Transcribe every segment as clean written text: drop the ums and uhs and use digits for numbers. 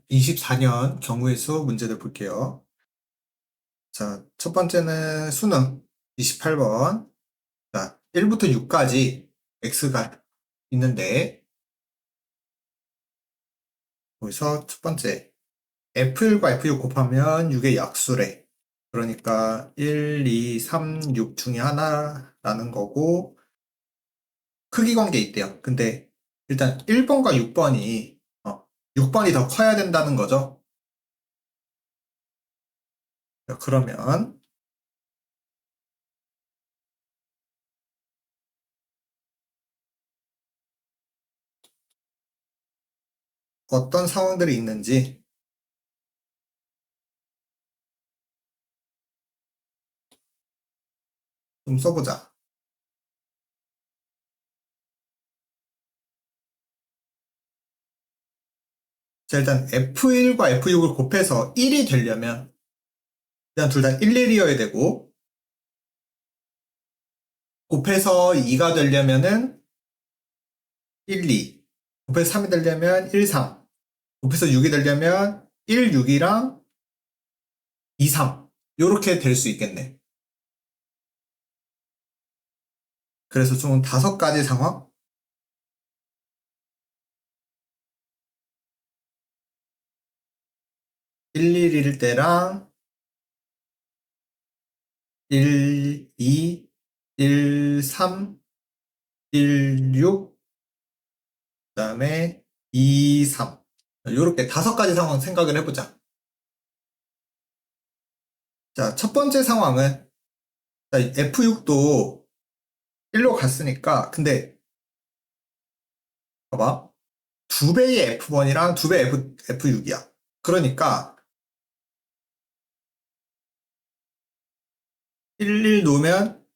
2024년 경우의 수 문제들 볼게요. 자, 첫 번째는 수능 28번. 자, 1부터 6까지 x가 있는데, 여기서 첫 번째, f1과 f6 곱하면 6의 약수래. 그러니까 1, 2, 3, 6 중에 하나라는 거고, 크기 관계 있대요. 근데 일단 1번과 6번이, 6번이 더 커야 된다는 거죠. 자, 그러면 어떤 상황들이 있는지 좀 써보자. 자, 일단 F1과 F6을 곱해서 1이 되려면 일단 둘 다 11이어야 되고, 곱해서 2가 되려면은 1, 2, 곱해서 3이 되려면 1, 3, 곱해서 6이 되려면 1, 6이랑 2, 3 요렇게 될 수 있겠네. 그래서 총 5가지 상황? 1, 1일 때랑 1, 2, 1, 3, 1, 6, 그 다음에 2, 3 요렇게 5가지 상황 생각을 해보자. 자, 첫 번째 상황은 F6도 1로 갔으니까, 근데 봐봐, 2배의 F1이랑 2배의 F6이야. 그러니까 1 놓으면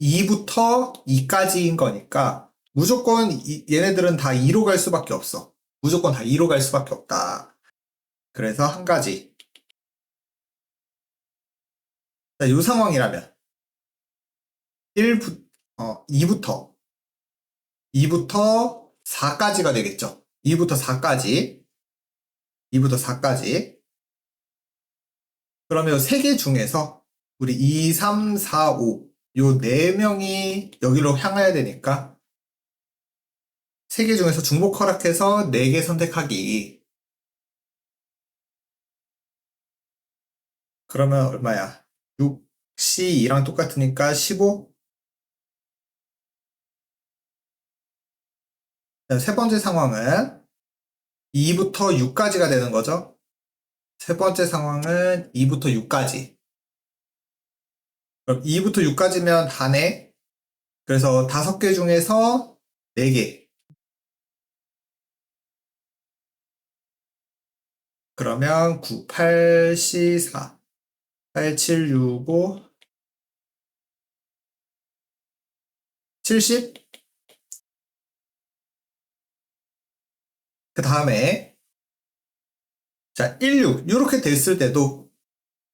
2부터 2까지인 거니까 무조건 얘네들은 다 2로 갈 수밖에 없어. 무조건 다 2로 갈 수밖에 없다. 그래서 한 가지. 자, 이 상황이라면 2부터 4까지가 되겠죠. 2부터 4까지. 2부터 4까지. 그러면 3개 중에서 우리 2, 3, 4, 5 요 4명이 여기로 향해야 되니까 3개 중에서 중복 허락해서 4개 선택하기. 그러면 얼마야? 6시 2랑 똑같으니까 15? 세 번째 상황은 2부터 6까지가 되는 거죠. 세 번째 상황은 2부터 6까지. 그럼 2부터 6까지면 다네. 그래서 5개 중에서 4개. 그러면 9, 8, C, 4, 8, 7, 6, 5, 70? 그 다음에 자 1, 6 이렇게 됐을 때도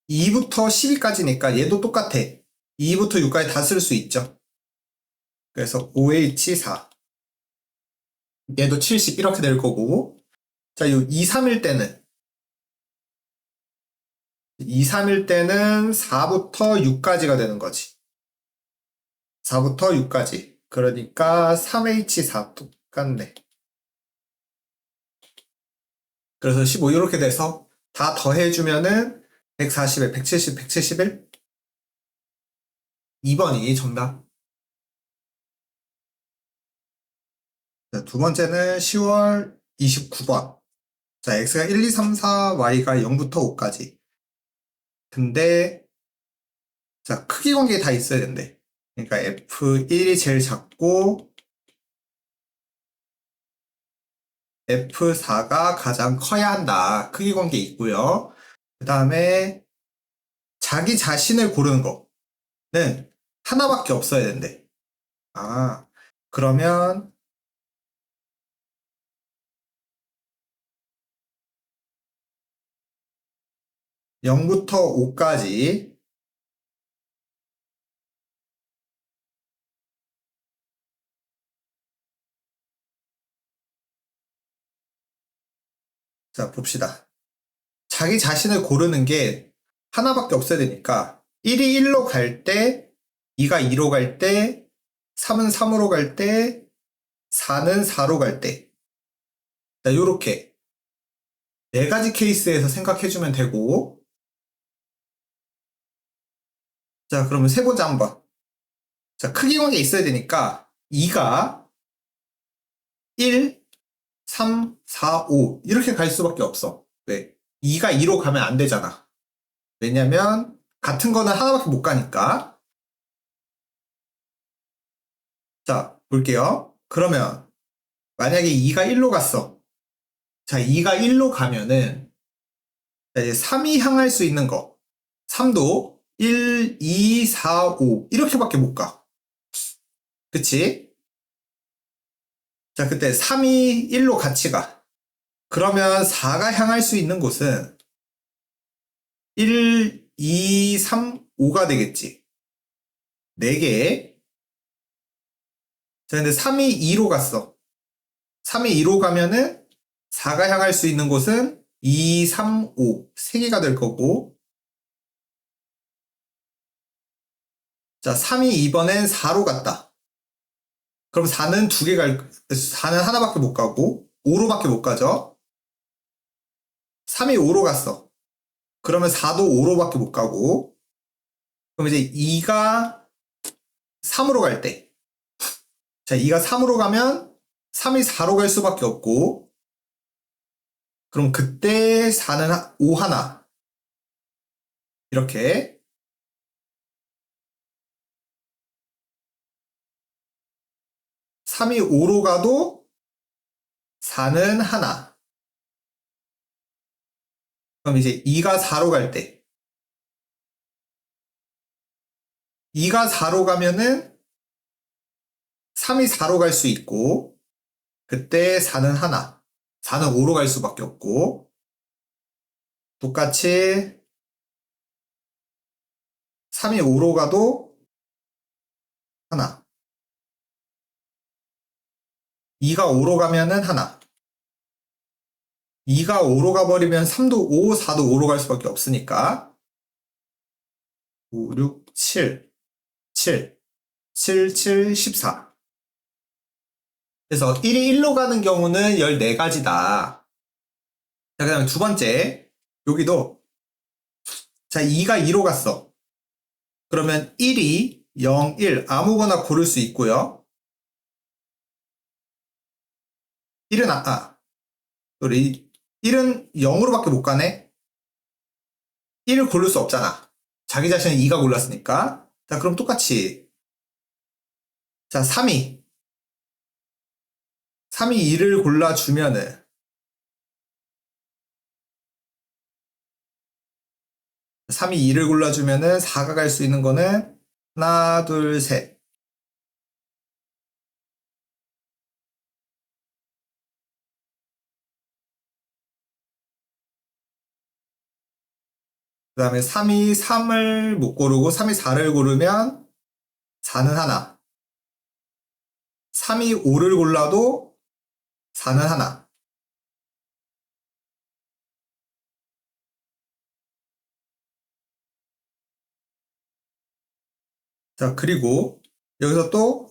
2부터 12까지니까 얘도 똑같아. 2부터 6까지 다 쓸 수 있죠. 그래서 OH4 얘도 70 이렇게 될 거고, 자, 이 2, 3일 때는 4부터 6까지가 되는 거지. 4부터 6까지. 그러니까 3H4 똑같네. 그래서 15 이렇게 돼서 다 더해주면은 140에 170, 171? 2번이 정답. 자, 두 번째는 10월 29번. 자, x가 1, 2, 3, 4, y가 0부터 5까지. 근데 자, 크기 관계 다 있어야 된대. 그러니까 F1이 제일 작고 F4가 가장 커야 한다. 크기 관계 있고요. 그 다음에 자기 자신을 고르는 거는 하나밖에 없어야 된대. 아, 그러면 0부터 5까지. 자, 봅시다. 자기 자신을 고르는 게 하나밖에 없어야 되니까 1이 1로 갈 때, 2가 2로 갈 때, 3은 3으로 갈 때, 4는 4로 갈 때. 자, 요렇게 4가지 케이스에서 생각해주면 되고, 자, 그러면 세보자 한번. 자, 크기관계 있어야 되니까 2가 1, 3, 4, 5 이렇게 갈 수밖에 없어. 왜? 2가 2로 가면 안 되잖아. 왜냐면 같은 거는 하나밖에 못 가니까. 자, 볼게요. 그러면 만약에 2가 1로 갔어. 자, 2가 1로 가면은 이제 3이 향할 수 있는 거. 3도 1, 2, 4, 5 이렇게밖에 못 가. 그치? 자, 그때 3이 1로 같이 가. 그러면 4가 향할 수 있는 곳은 1, 2, 3, 5가 되겠지. 4개. 자, 근데 3이 2로 갔어. 3이 2로 가면은 4가 향할 수 있는 곳은 2, 3, 5. 3개가 될 거고. 자, 3이 이번엔 4로 갔다. 그럼 4는 4는 하나밖에 못 가고, 5로밖에 못 가죠? 3이 5로 갔어. 그러면 4도 5로밖에 못 가고, 그럼 이제 2가 3으로 갈 때. 자, 2가 3으로 가면 3이 4로 갈 수밖에 없고, 그럼 그때 4는 5 하나. 이렇게. 3이 5로 가도 4는 하나. 그럼 이제 2가 4로 갈 때. 2가 4로 가면은 3이 4로 갈 수 있고, 그때 4는 하나. 4는 5로 갈 수밖에 없고, 똑같이 3이 5로 가도 하나. 2가 5로 가면은 하나. 2가 5로 가버리면 3도 5, 4도 5로 갈 수밖에 없으니까 5, 6, 7, 7, 7, 7, 14. 그래서 1이 1로 가는 경우는 14가지다. 자, 그 다음에 두 번째. 여기도 자, 2가 2로 갔어. 그러면 1이 0, 1 아무거나 고를 수 있고요. 1은 우리 1은 0으로밖에 못 가네. 1을 고를 수 없잖아. 자기 자신은 2가 골랐으니까. 자, 그럼 똑같이 자, 3이 2를 골라주면은 3이 2를 골라주면은 4가 갈 수 있는 거는 하나, 둘, 셋. 그 다음에 3이 3을 못 고르고 3이 4를 고르면 4는 하나. 3이 5를 골라도 4는 하나. 자, 그리고 여기서 또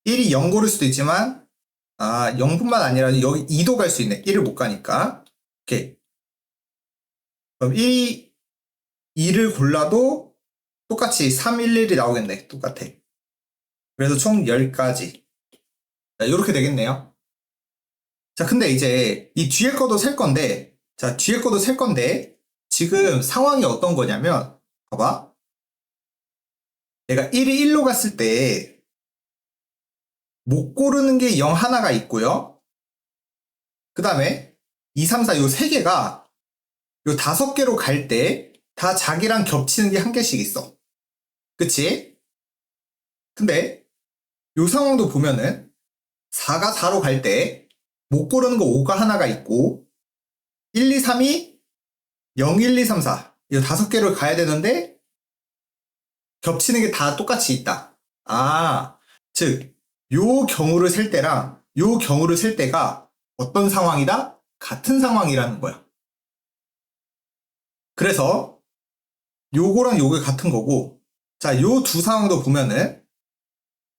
1이 0 고를 수도 있지만 0뿐만 아니라 여기 2도 갈 수 있네. 1을 못 가니까. 오케이. 그럼 2를 골라도 똑같이 3, 1, 1이 나오겠네. 똑같아. 그래서 총 10가지. 자, 이렇게 되겠네요. 자, 근데 이제 이 뒤에 거도 셀 건데, 자, 뒤에 거도 셀 건데, 지금 상황이 어떤 거냐면, 봐봐. 내가 1이 1로 갔을 때, 못 고르는 게 0 하나가 있고요. 그 다음에 2, 3, 4 요 3개가 요 5개로 갈 때 다 자기랑 겹치는 게 한 개씩 있어. 그치? 근데 요 상황도 보면은 4가 4로 갈 때 못 고르는 거 5가 하나가 있고 1, 2, 3이 0, 1, 2, 3, 4 이 5개로 가야 되는데 겹치는 게 다 똑같이 있다. 즉 요 경우를 셀 때랑 요 경우를 셀 때가 어떤 상황이다? 같은 상황이라는 거야. 그래서 요거랑 요게 같은 거고, 자, 요 두 상황도 보면은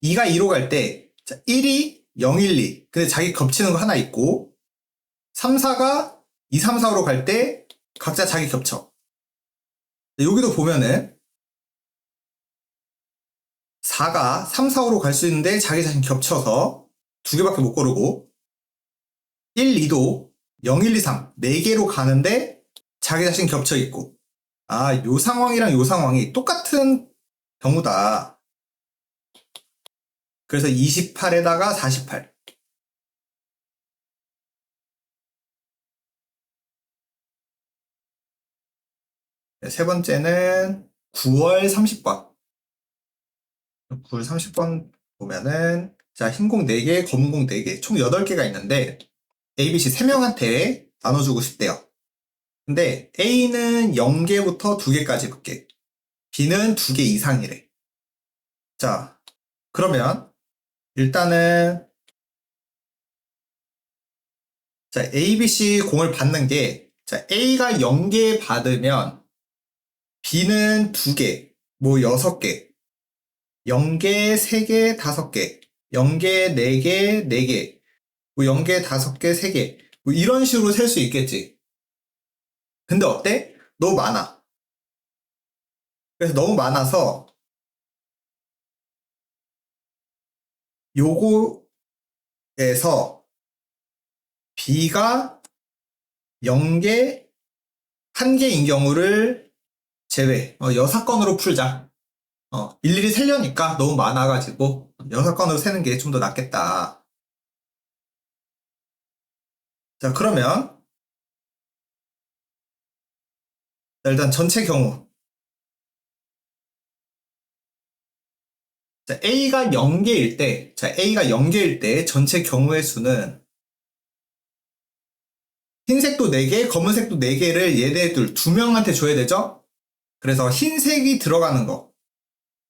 2가 2로 갈 때 1이 0, 1, 2. 근데 자기 겹치는 거 하나 있고 3, 4가 2, 3, 4로 갈 때 각자 자기 겹쳐. 여기도 보면은 4가 3, 4, 5로 갈 수 있는데 자기 자신 겹쳐서 두 개밖에 못 고르고 1, 2도 0, 1, 2, 3, 4개로 가는데 자기 자신 겹쳐 있고, 아, 요 상황이랑 요 상황이 똑같은 경우다. 그래서 28에다가 48. 세 번째는 9월 30번. 9월 30번 보면은, 자, 흰 공 4개, 검은 공 4개, 총 8개가 있는데, A, B, C 3명한테 나눠주고 싶대요. 근데 A는 0개부터 2개까지 붙게. B는 2개 이상이래. 자, 그러면 일단은 자, A, B, C 공을 받는 게, 자, A가 0개 받으면 B는 2개, 뭐 6개, 0개, 3개, 5개, 0개, 4개, 4개, 뭐 0개, 5개, 3개, 뭐 이런 식으로 셀 수 있겠지. 근데 어때? 너무 많아. 그래서 너무 많아서 요거에서 B가 0개, 1개인 경우를 제외. 6건으로 풀자. 일일이 세려니까 너무 많아가지고 6건으로 세는 게 좀 더 낫겠다. 자, 그러면 일단 전체 경우. 자, A가 0개일 때, 자, A가 0개일 때 전체 경우의 수는 흰색도 4개, 검은색도 4개를 얘네들 2명한테 줘야 되죠? 그래서 흰색이 들어가는 거.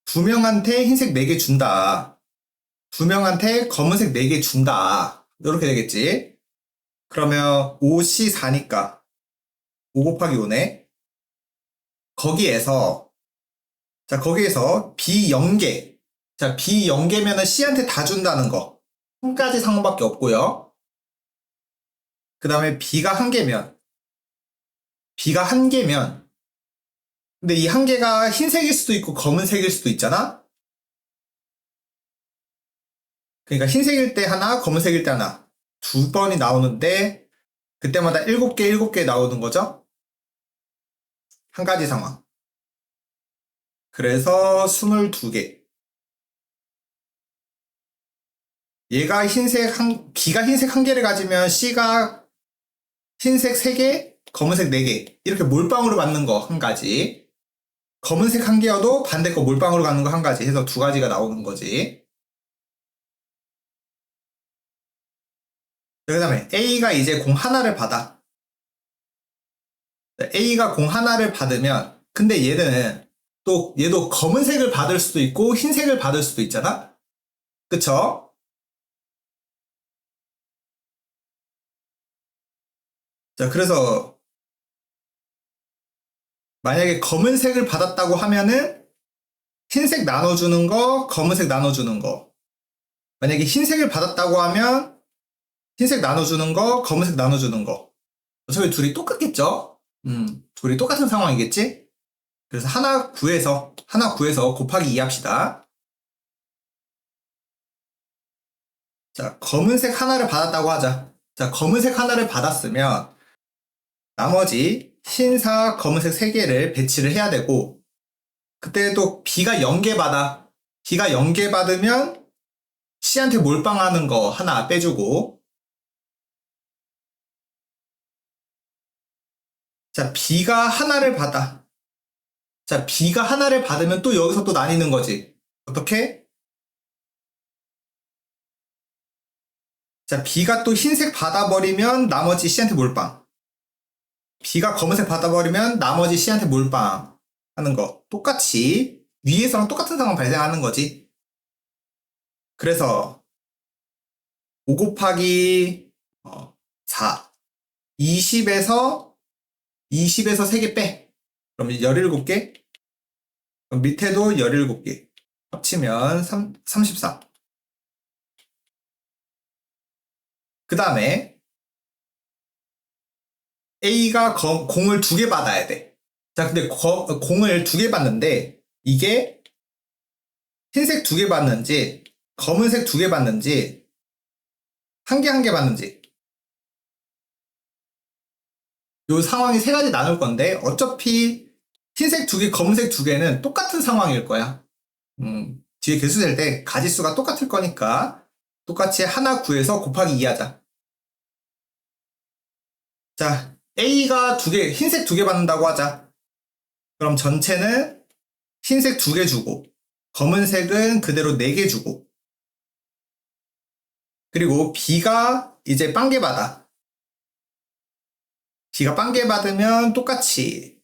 2명한테 흰색 4개 준다. 2명한테 검은색 4개 준다. 이렇게 되겠지? 그러면 5C 4니까 5 곱하기 5네. 거기에서 자, 거기에서 B 0개. 자, B 0개면은 C한테 다 준다는 거. 한 가지 상황밖에 없고요. 그 다음에 B가 1개면 근데 이 1개가 흰색일 수도 있고 검은색일 수도 있잖아? 그러니까 흰색일 때 하나, 검은색일 때 하나. 2번이 나오는데 그때마다 7개, 7개 나오는 거죠? 한 가지 상황. 그래서 22개. 얘가 B가 흰색 1개를 가지면 C가 흰색 3개, 검은색 4개. 이렇게 몰빵으로 받는 거 한 가지. 검은색 1개여도 반대 거 몰빵으로 가는 거 한 가지 해서 2가지가 나오는 거지. 그 다음에 A가 이제 공 하나를 받아. A가 공 하나를 받으면, 근데 얘도 검은색을 받을 수도 있고 흰색을 받을 수도 있잖아? 그쵸? 자, 그래서 만약에 검은색을 받았다고 하면은 흰색 나눠주는 거, 검은색 나눠주는 거. 만약에 흰색을 받았다고 하면 흰색 나눠주는 거, 검은색 나눠주는 거. 어차피 둘이 똑같겠죠? 둘이 똑같은 상황이겠지? 그래서 하나 구해서 곱하기 2 합시다. 자, 검은색 하나를 받았다고 하자. 자, 검은색 하나를 받았으면 나머지 흰사, 검은색 3개를 배치를 해야 되고, 그때도 B가 0개 받아. B가 0개 받으면 C한테 몰빵하는 거 하나 빼주고, 자, B가 하나를 받아. 자, B가 하나를 받으면 또 여기서 또 나뉘는 거지. 어떻게? 자, B가 또 흰색 받아버리면 나머지 C한테 몰빵. B가 검은색 받아버리면 나머지 C한테 몰빵 하는 거. 똑같이 위에서랑 똑같은 상황 발생하는 거지. 그래서 5 곱하기 4. 20에서 3개 빼. 그럼 17개. 그럼 밑에도 17개. 합치면 34. 그 다음에 A가 공을 2개 받아야 돼. 자, 근데 공을 2개 받는데 이게 흰색 2개 받는지 검은색 2개 받는지 한 개 받는지 요 상황이 3가지 나눌 건데 어차피 흰색 2개, 검은색 2개는 똑같은 상황일 거야. 뒤에 개수 셀 때 가지수가 똑같을 거니까 똑같이 하나 구해서 곱하기 2 하자. 자, A가 2개, 흰색 2개 받는다고 하자. 그럼 전체는 흰색 2개 주고 검은색은 그대로 4개 주고 그리고 B가 이제 빵개 받아. B가 빵개 받으면 똑같이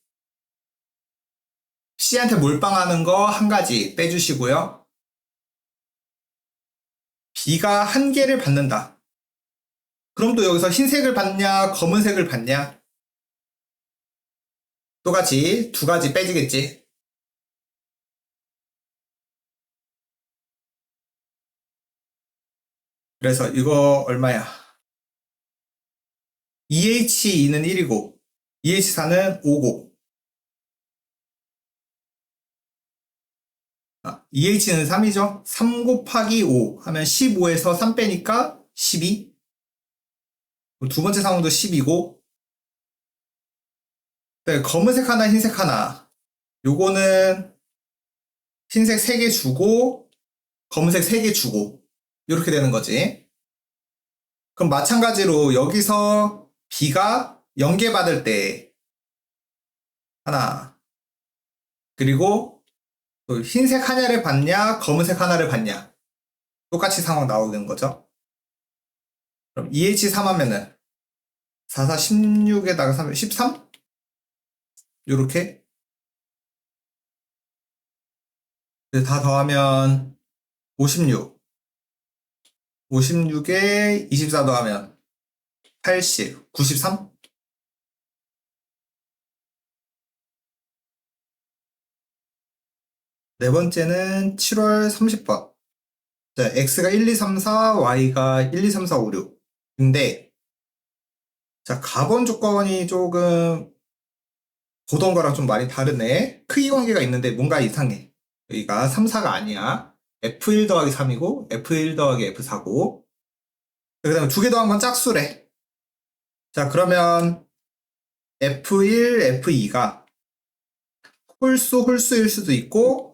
C한테 몰빵하는 거 1가지 빼주시고요. B가 1개를 받는다. 그럼 또 여기서 흰색을 받냐 검은색을 받냐? 똑같이 2가지 빼지겠지. 그래서 이거 얼마야? EH2는 1이고 EH4는 5고 EH는 3이죠? 3 곱하기 5 하면 15에서 3 빼니까 12. 두 번째 상황도 10이고 네, 검은색 하나 흰색 하나 요거는 흰색 3개 주고 검은색 3개 주고 이렇게 되는 거지. 그럼 마찬가지로 여기서 B가 0개 받을 때 하나 그리고 또 흰색 하나를 받냐 검은색 하나를 받냐 똑같이 상황 나오는 거죠. 그럼 EH3 하면은 4, 4, 16에다가 3, 13? 요렇게 다 더하면 56 56에 24 더하면 80, 93? 네 번째는 7월 30번. 자, X가 1, 2, 3, 4, Y가 1, 2, 3, 4, 5, 6. 근데, 자, 가번 조건이 조금 보던 거랑 좀 많이 다르네. 크기 관계가 있는데 뭔가 이상해. 여기가 3, 4가 아니야. F1 더하기 3이고, F1 더하기 F4고, 그 다음에 2개 더한 건 짝수래. 자, 그러면 F1, F2가 홀수일 수도 있고,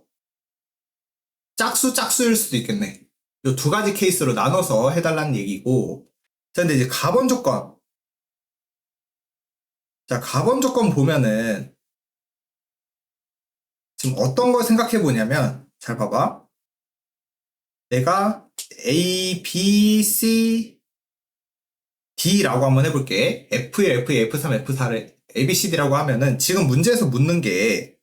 짝수일 수도 있겠네. 이 2가지 케이스로 나눠서 해달라는 얘기고. 자, 근데 이제 가번 조건. 자, 가번 조건 보면은, 지금 어떤 걸 생각해 보냐면, 잘 봐봐. 내가 A, B, C, D라고 한번 해볼게. F1, F2, F3, F4를 A, B, C, D라고 하면은, 지금 문제에서 묻는 게,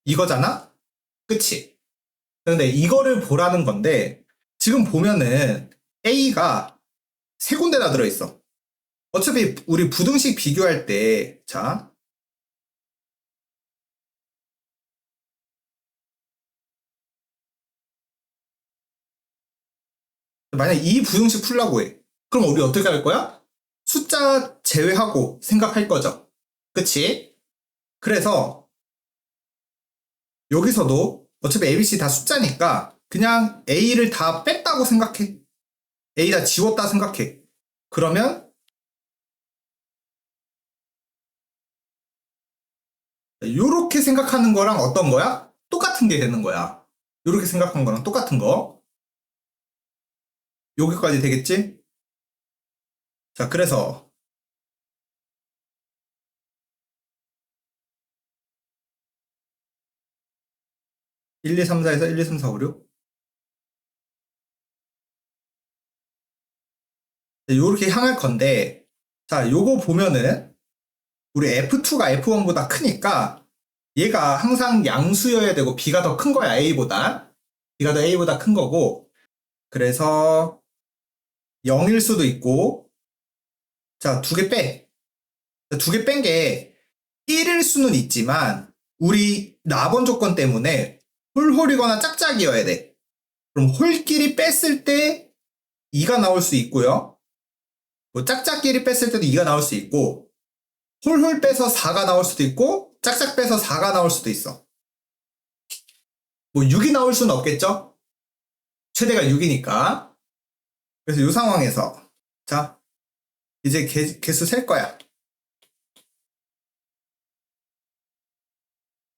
이거잖아? 그치? 근데 이거를 보라는 건데, 지금 보면은 A가 3군데나 들어있어. 어차피 우리 부등식 비교할 때, 자, 만약 이 부등식 풀라고 해. 그럼 우리 어떻게 할 거야? 숫자 제외하고 생각할 거죠. 그치? 그래서 여기서도 어차피 ABC 다 숫자니까 그냥 A를 다 뺐다고 생각해. A 다 지웠다 생각해. 그러면 요렇게 생각하는 거랑 어떤 거야? 똑같은 게 되는 거야. 요렇게 생각한 거랑 똑같은 거. 여기까지 되겠지? 자, 그래서 1, 2, 3, 4에서 1, 2, 3, 4, 5, 6 요렇게 향할 건데 자, 요거 보면은 우리 F2가 F1보다 크니까 얘가 항상 양수여야 되고 B가 더 큰 거야, A보다. B가 더 A보다 큰 거고 그래서 0일 수도 있고 자, 두 개 빼. 두 개 뺀 게 1일 수는 있지만 우리 나번 조건 때문에 홀홀이거나 짝짝이어야 돼. 그럼 홀끼리 뺐을 때 2가 나올 수 있고요. 뭐 짝짝끼리 뺐을 때도 2가 나올 수 있고 홀홀 빼서 4가 나올 수도 있고 짝짝 빼서 4가 나올 수도 있어. 뭐 6이 나올 수는 없겠죠? 최대가 6이니까. 그래서 이 상황에서 자 이제 개수 셀 거야.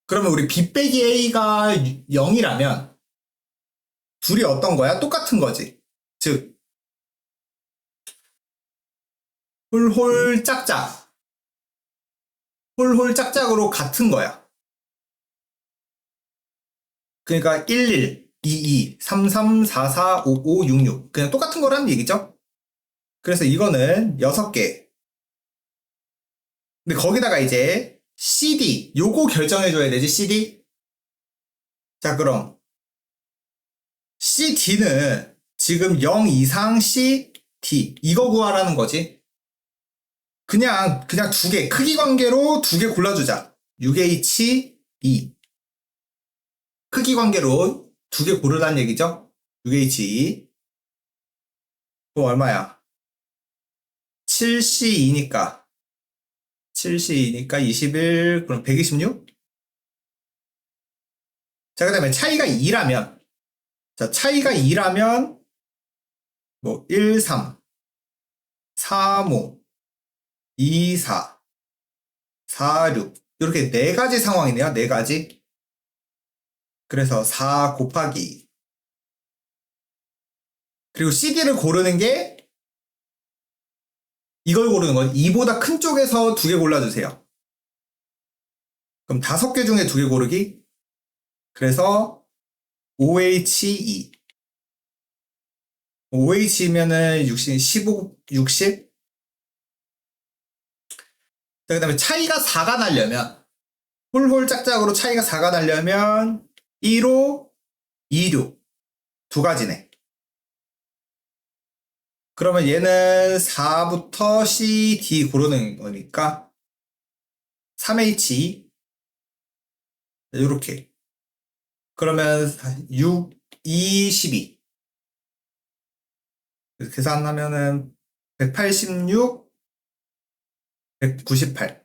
그러면 우리 B 빼기 A가 0이라면 둘이 어떤 거야? 똑같은 거지. 즉 홀홀 짝짝 홀홀 짝짝으로 같은 거야. 그러니까 11, 22, 33, 44, 55, 66 그냥 똑같은 거라는 얘기죠. 그래서 이거는 6개. 근데 거기다가 이제 CD 요거 결정해줘야 되지. CD. 자 그럼 CD는 지금 0 이상 CD 이거 구하라는 거지. 그냥 두 개 크기 관계로 두 개 골라주자. 6H2 크기 관계로 두 개 고르라는 얘기죠. 6H2 그거 얼마야? 7C2니까 21 그럼 126? 자 그 다음에 차이가 2라면 자 차이가 2라면 뭐 1, 3 3, 5 2, 4 4, 6 이렇게 네 가지 상황이네요. 네 가지. 그래서 4 곱하기 그리고 CD를 고르는 게 이걸 고르는 건 2보다 큰 쪽에서 두 개 골라주세요. 그럼 5개 중에 두 개 고르기. 그래서 OH2 OH면은 60, 15, 60. 그 다음에 차이가 4가 나려면 홀홀 짝짝으로 차이가 4가 나려면 1호, 2호 두 가지네. 그러면 얘는 4부터 C, D 고르는 거니까 3H 이렇게 그러면 6, 2, 12 계산하면은 186, 198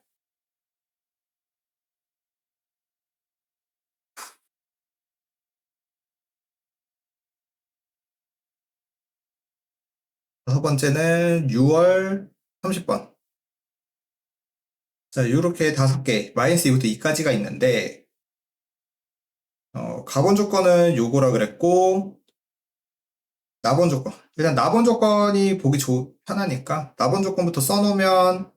다섯 번째는 6월 30번. 자, 이렇게 5개, 마이너스 2부터 2까지가 있는데, 가본 조건은 요거라 그랬고, 나본 조건. 일단 나본 조건이 보기 편하니까, 나본 조건부터 써놓으면,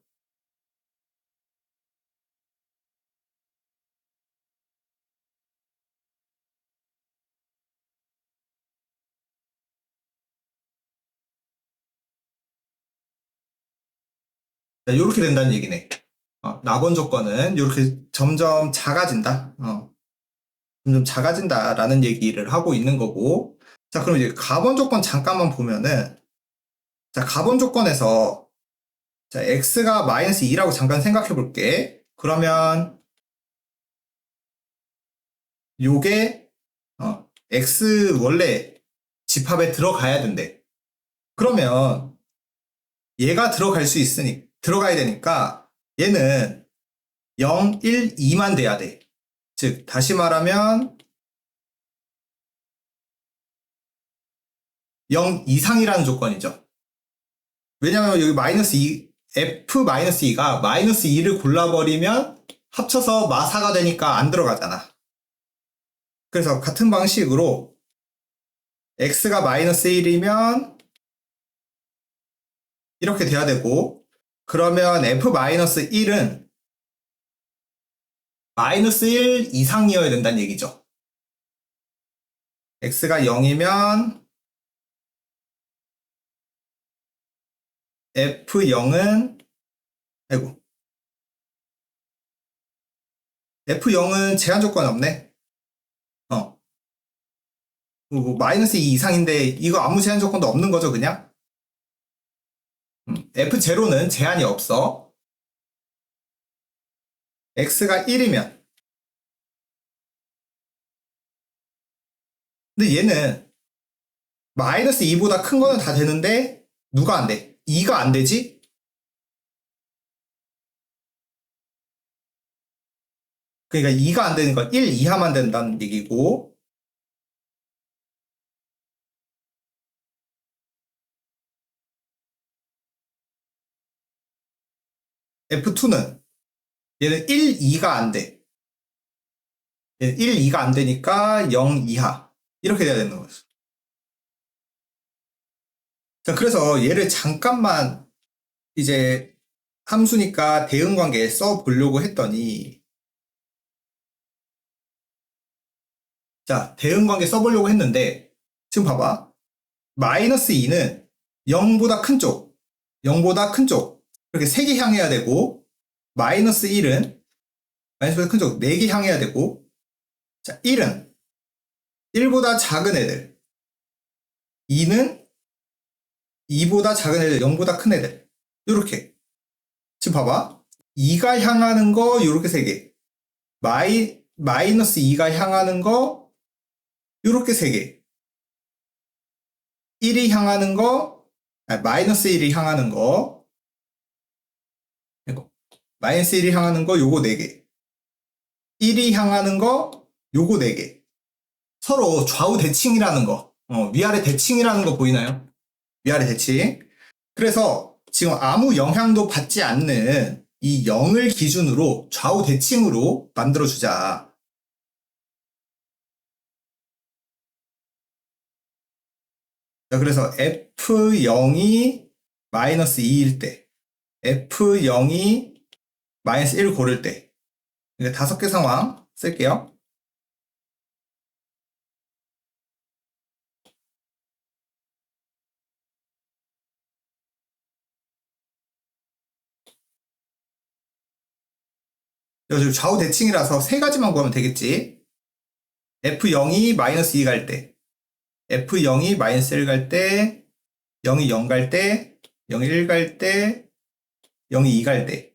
자, 요렇게 된다는 얘기네. 나본 조건은 이렇게 점점 작아진다. 점점 작아진다라는 얘기를 하고 있는 거고. 자, 그럼 이제 가본 조건 잠깐만 보면은, 자, 가본 조건에서, 자, x가 마이너스 2라고 잠깐 생각해 볼게. 그러면, 요게, x 원래 집합에 들어가야 된대. 그러면, 얘가 들어가야 되니까, 얘는 0, 1, 2만 돼야 돼. 즉, 다시 말하면, 0 이상이라는 조건이죠. 왜냐면 여기 마이너스 2, f-2가 마이너스 2를 골라버리면 합쳐서 마사가 되니까 안 들어가잖아. 그래서 같은 방식으로 x가 마이너스 1이면 이렇게 돼야 되고 그러면 f-1은 마이너스 1 이상이어야 된다는 얘기죠. x가 0이면 f0은 f0은 제한 조건이 없네. 마이너스 2 이상인데 이거 아무 제한 조건도 없는 거죠 그냥? F0는 제한이 없어. x가 1이면. 근데 얘는 마이너스 2보다 큰 거는 다 되는데 누가 안 돼? 2가 안 되지? 그러니까 2가 안 되는 건 1 이하만 된다는 얘기고, F2는 얘는 1, 2가 안 돼. 얘는 1, 2가 안 되니까 0 이하. 이렇게 돼야 되는 거죠. 자, 그래서 얘를 잠깐만 이제 함수니까 대응관계에 써보려고 했더니, 자, 대응관계 써보려고 했는데, 지금 봐봐. 마이너스 2는 0보다 큰 쪽, 0보다 큰 쪽, 이렇게 3개 향해야 되고, 마이너스 1은 마이너스보다 큰 쪽 4개 향해야 되고, 자, 1은 1보다 작은 애들, 2는 2보다 작은 애들, 0보다 큰 애들. 이렇게. 지금 봐봐. 2가 향하는 거 요렇게 3개. 마이너스 2가 향하는 거 요렇게 3개. 1이 향하는 거, 마이너스 1이 향하는 거, 이거. 마이너스 1이 향하는 거 요거 4개. 1이 향하는 거 요거 4개. 서로 좌우 대칭이라는 거. 위아래 대칭이라는 거 보이나요? 위아래 대칭. 그래서 지금 아무 영향도 받지 않는 이 0을 기준으로 좌우 대칭으로 만들어주자. 자, 그래서 F0이 마이너스 2일 때, F0이 마이너스 1 고를 때, 이제 5개 상황 쓸게요. 지금 좌우 대칭이라서 3가지만 구하면 되겠지. F0이 마이너스 2 갈 때, F0이 마이너스 1 갈 때, 0이 0 갈 때, 0이 1 갈 때, 0이 2 갈 때.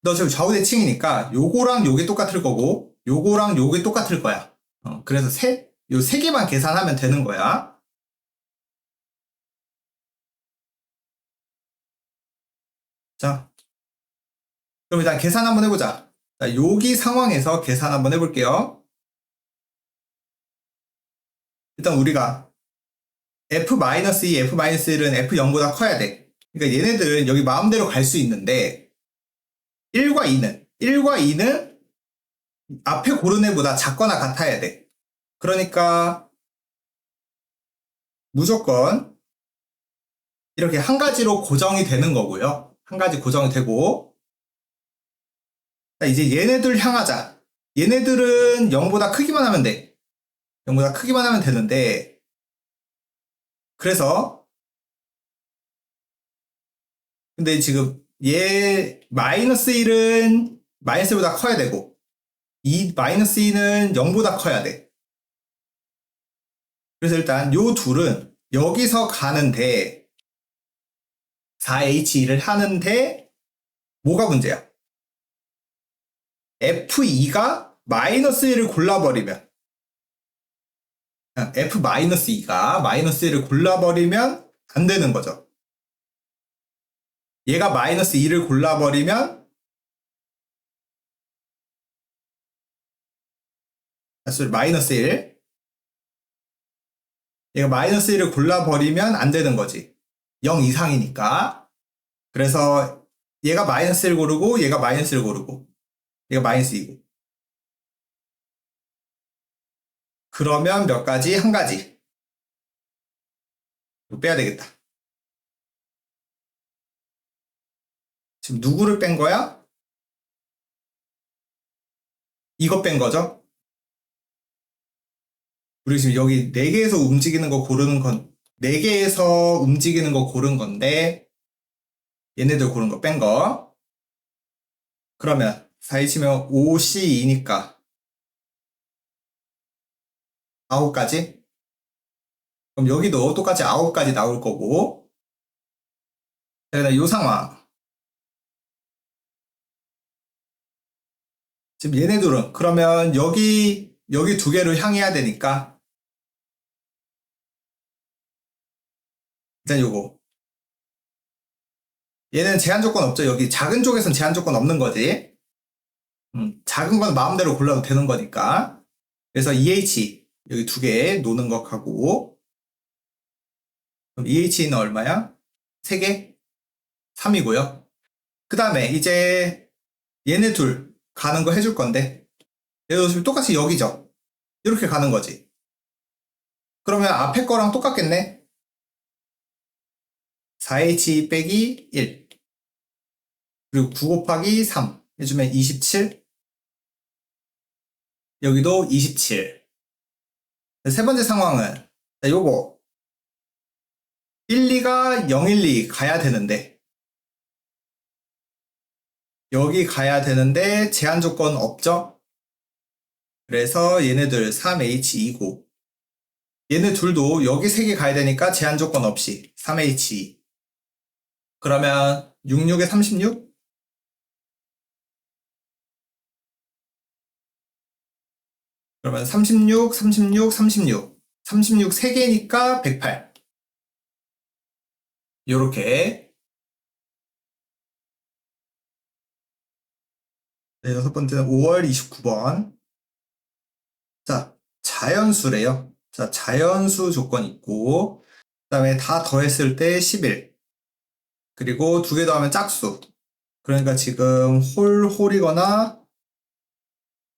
너 지금 좌우 대칭이니까 요거랑 요게 똑같을 거고, 요거랑 요게 똑같을 거야. 그래서 요 3개만 계산하면 되는 거야. 자, 그럼 일단 계산 한번 해보자. 자, 여기 상황에서 계산 한번 해볼게요. 일단 우리가 F-2, F-1은 F0보다 커야 돼. 그러니까 얘네들은 여기 마음대로 갈 수 있는데 1과 2는 앞에 고른 애보다 작거나 같아야 돼. 그러니까 무조건 이렇게 한 가지로 고정이 되는 거고요. 한 가지 고정이 되고, 이제 얘네들 향하자. 얘네들은 0보다 크기만 하면 돼. 0보다 크기만 하면 되는데, 그래서 근데 지금 얘 마이너스 1은 마이너스 1보다 커야 되고, 이 마이너스 2는 0보다 커야 돼. 그래서 일단 요 둘은 여기서 가는데 4H2를 하는데 뭐가 문제야? F2가 마이너스 1을 골라버리면 F-2가 마이너스 1을 골라버리면 안 되는 거죠. 얘가 마이너스 2를 골라버리면 마이너스 1 얘가 마이너스 1을 골라버리면 안 되는 거지. 0 이상이니까. 그래서 얘가 마이너스 1 고르고 얘가 마이너스 1 고르고 얘가 마이너스 2고 그러면 몇 가지? 한 가지. 이거 빼야 되겠다. 지금 누구를 뺀 거야? 이거 뺀 거죠? 우리 지금 여기 4개에서 움직이는 거 고르는 건 4개에서 움직이는 거 고른 건데 얘네들 고른 거 뺀 거. 그러면 4에 치면 5C2니까 9가지? 그럼 여기도 똑같이 9가지 나올 거고 그다음 요 상황. 지금 얘네 둘은 그러면 여기 두 개를 향해야 되니까 일단 요거. 얘는 제한 조건 없죠. 여기 작은 쪽에선 제한 조건 없는 거지. 작은 건 마음대로 골라도 되는 거니까. 그래서 EH 여기 두 개 노는 것하고 그럼 EH는 얼마야? 3개? 3이고요. 그 다음에 이제 얘네 둘 가는 거 해줄 건데 얘도 지금 똑같이 여기죠. 이렇게 가는 거지. 그러면 앞에 거랑 똑같겠네. 4H 빼기 1 그리고 9 곱하기 3 해주면 27 여기도 27 세 번째 상황은 요거 1, 2가 0, 1, 2 가야 되는데 여기 가야 되는데 제한 조건 없죠? 그래서 얘네들 3H2고 얘네 둘도 여기 3개 가야 되니까 제한 조건 없이 3H2 그러면 66에 36? 그러면 36, 36, 36 36 3개니까 108 요렇게 네, 여섯 번째는 5월 29번 자 자연수래요 자 자연수 조건 있고 그 다음에 다 더했을 때 11 그리고 두 개 더하면 짝수 그러니까 지금 홀이거나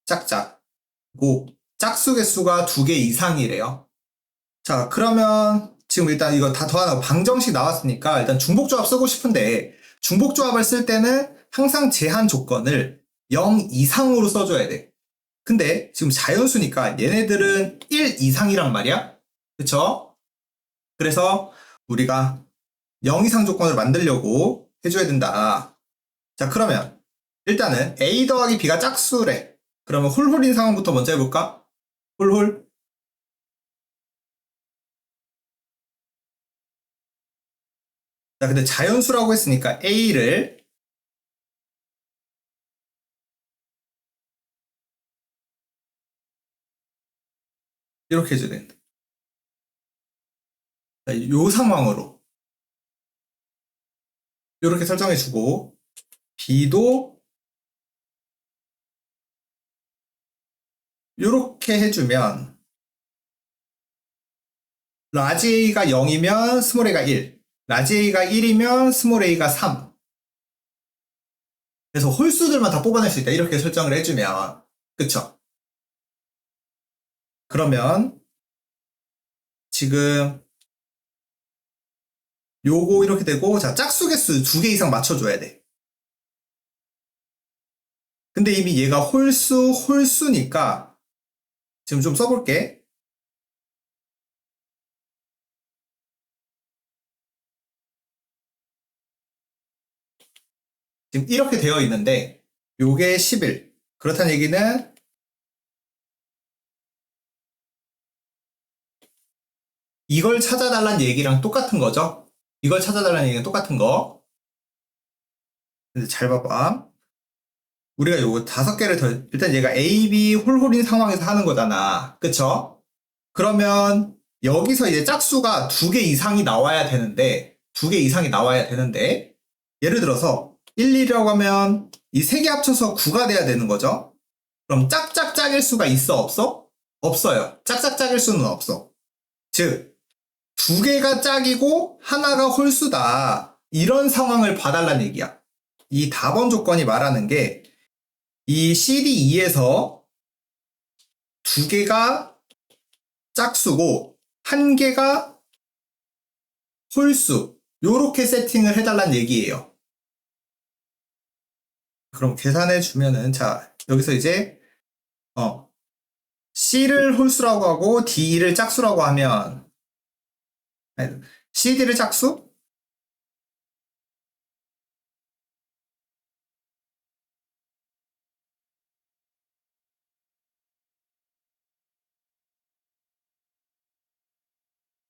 짝짝고 짝수 개수가 2개 이상이래요. 자 그러면 지금 일단 이거 다 더하는 방정식 나왔으니까 일단 중복조합 쓰고 싶은데 중복조합을 쓸 때는 항상 제한 조건을 0 이상으로 써줘야 돼. 근데 지금 자연수니까 얘네들은 1 이상이란 말이야. 그쵸? 그래서 우리가 0 이상 조건을 만들려고 해줘야 된다. 자 그러면 일단은 A 더하기 B가 짝수래. 그러면 홀홀인 상황부터 먼저 해볼까? 홀홀. 자 근데 자연수라고 했으니까 A를 이렇게 해줘야 된다. 자, 요 상황으로 이렇게 설정해주고 B도 이렇게 해주면 라지 A가 0이면 스몰 A가 1 라지 A가 1이면 스몰 A가 3 그래서 홀수들만 다 뽑아낼 수 있다 이렇게 설정을 해주면 그쵸? 그러면 지금 요거 이렇게 되고 자 짝수 개수 2개 이상 맞춰줘야 돼 근데 이미 얘가 홀수니까 지금 좀 써볼게 지금 이렇게 되어 있는데 요게 11 그렇다는 얘기는 이걸 찾아달라는 얘기랑 똑같은 거죠 이걸 찾아달라는 얘기는 똑같은 거 근데 잘 봐봐 우리가 요거 5개를 더 일단 얘가 A, B 홀홀인 상황에서 하는 거잖아 그쵸? 그러면 여기서 이제 짝수가 2개 이상이 나와야 되는데 2개 이상이 나와야 되는데 예를 들어서 1, 2라고 하면 이 3개 합쳐서 9가 돼야 되는 거죠 그럼 짝짝짝일 수가 있어 없어? 없어요 짝짝짝일 수는 없어 즉 2개가 짝이고 하나가 홀수다 이런 상황을 봐달라는 얘기야 이 답원 조건이 말하는 게 이 CD2에서 2개가 짝수고 1개가 홀수 요렇게 세팅을 해달라는 얘기예요 그럼 계산해 주면은 자 여기서 이제 C를 홀수라고 하고 D를 짝수라고 하면 CD를 짝수?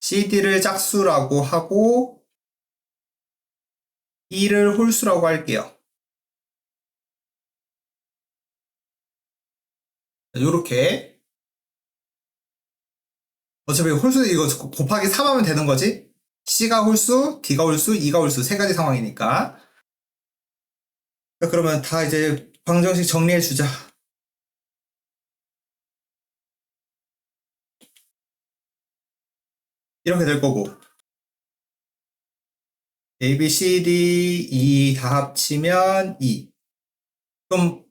CD를 짝수라고 하고 1을 홀수라고 할게요. 요렇게. 어차피 홀수 이거 곱하기 3 하면 되는 거지? C가 홀수, D가 홀수, E가 홀수 세 가지 상황이니까. 자, 그러면 다 이제 방정식 정리해 주자. 이렇게 될 거고. A, B, C, D, E 다 합치면 2. 그럼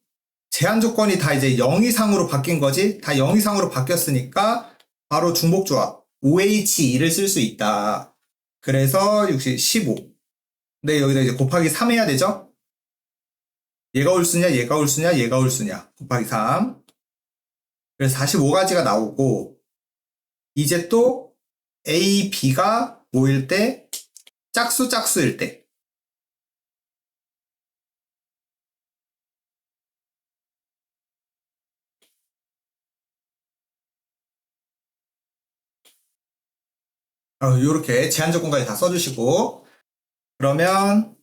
제한 조건이 다 이제 0 이상으로 바뀐 거지? 다 0 이상으로 바뀌었으니까 바로 중복조합 OH2를 쓸 수 있다. 그래서 15. 근데 여기다 이제 곱하기 3 해야 되죠? 얘가 홀수냐, 얘가 홀수냐, 얘가 홀수냐. 곱하기 3. 그래서 45가지가 나오고, 이제 또 A, B가 뭐일 때? 짝수일 때. 요렇게 제한 조건까지 다 써주시고, 그러면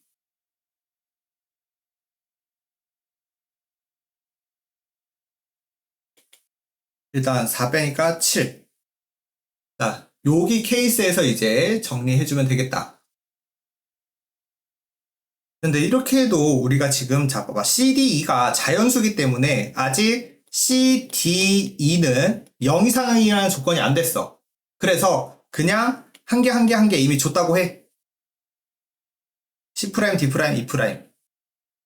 일단 4 빼니까 7. 자, 여기 케이스에서 이제 정리해주면 되겠다. 근데 이렇게 해도 우리가 지금 자, 봐봐. CDE가 자연수기 때문에 아직 CDE는 0 이상이라는 조건이 안 됐어. 그래서 그냥 한 개 한 개 한 개 이미 줬다고 해. C', D', E'.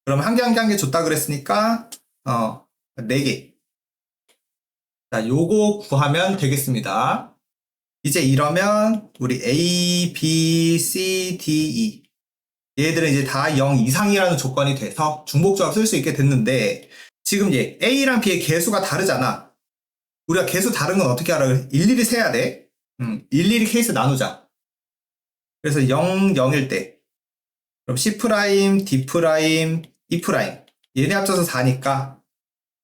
그럼 한 개 한 개 한 개 줬다 그랬으니까 4개. 자, 요거 구하면 되겠습니다. 이제 이러면 우리 A, B, C, D, E 얘들은 이제 다 0 이상이라는 조건이 돼서 중복조합 쓸 수 있게 됐는데 지금 얘 A랑 B의 개수가 다르잖아. 우리가 개수 다른 건 어떻게 알아? 일일이 세야 돼. 일일이 케이스 나누자. 그래서 0, 0일 때 그럼 C', D', E'. 얘네 합쳐서 4니까